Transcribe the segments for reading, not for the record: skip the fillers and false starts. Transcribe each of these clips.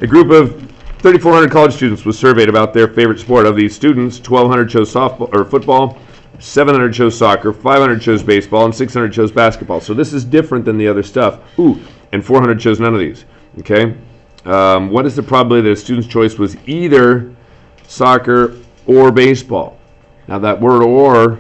A group of 3,400 college students was surveyed about their favorite sport. Of these students, 1,200 chose softball or football, 700 chose soccer, 500 chose baseball, and 600 chose basketball. So this is different than the other stuff. And 400 chose none of these. Okay. What is the probability that a student's choice was either soccer or baseball? Now that word "or"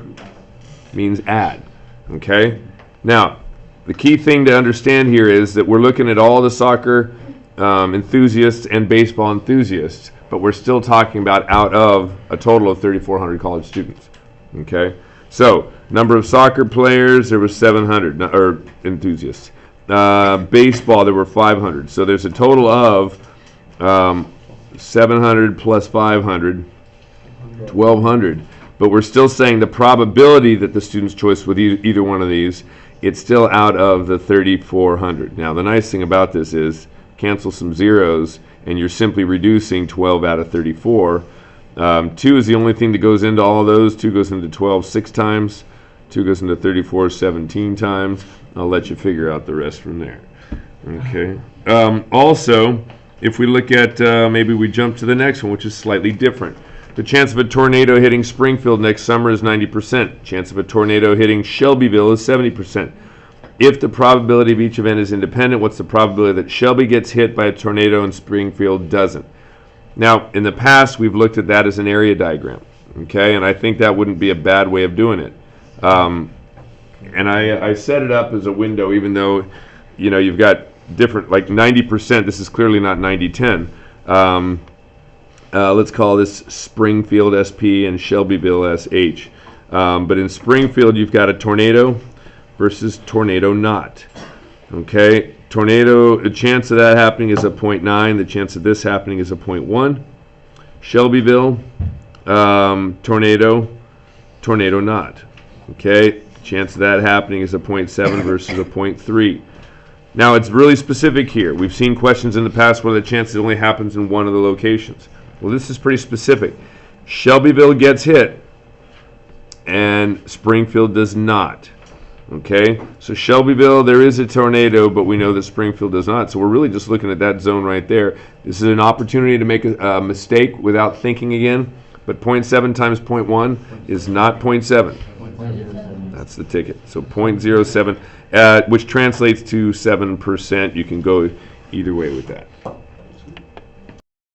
means add. Okay. Now, the key thing to understand here is that we're looking at all the soccer enthusiasts and baseball enthusiasts, but we're still talking about out of a total of 3,400 college students. Okay, so number of soccer players, there was 700 or enthusiasts. Baseball, there were 500. So there's a total of 700 plus 500, 1,200. But we're still saying the probability that the student's choice with either one of these, it's still out of the 3,400. Now the nice thing about this is cancel some zeros, and you're simply reducing 12 out of 34. 2 is the only thing that goes into all of those. 2 goes into 12 6 times. 2 goes into 34 17 times. I'll let you figure out the rest from there. Okay. Also, if we look at, maybe we jump to the next one, which is slightly different. The chance of a tornado hitting Springfield next summer is 90%. Chance of a tornado hitting Shelbyville is 70%. If the probability of each event is independent, what's the probability that Shelby gets hit by a tornado and Springfield doesn't? Now, in the past, we've looked at that as an area diagram, okay? And I think that wouldn't be a bad way of doing it. And I set it up as a window, even though, you know, you've got different, like 90%. This is clearly not 90-10. Let's call this Springfield SP and Shelbyville SH. But in Springfield, you've got a tornado versus tornado not. Okay, tornado, the chance of that happening is a 0.9. The chance of this happening is a 0.1. Shelbyville, tornado not. Okay, chance of that happening is a 0.7 versus a 0.3. Now it's really specific here. We've seen questions in the past where the chance only happens in one of the locations. Well, this is pretty specific. Shelbyville gets hit and Springfield does not. Okay, so Shelbyville, there is a tornado, but we know that Springfield does not. So we're really just looking at that zone right there. This is an opportunity to make a mistake without thinking again. But 0.7 times 0.1 is not 0.7. That's the ticket. So 0.07, which translates to 7%. You can go either way with that.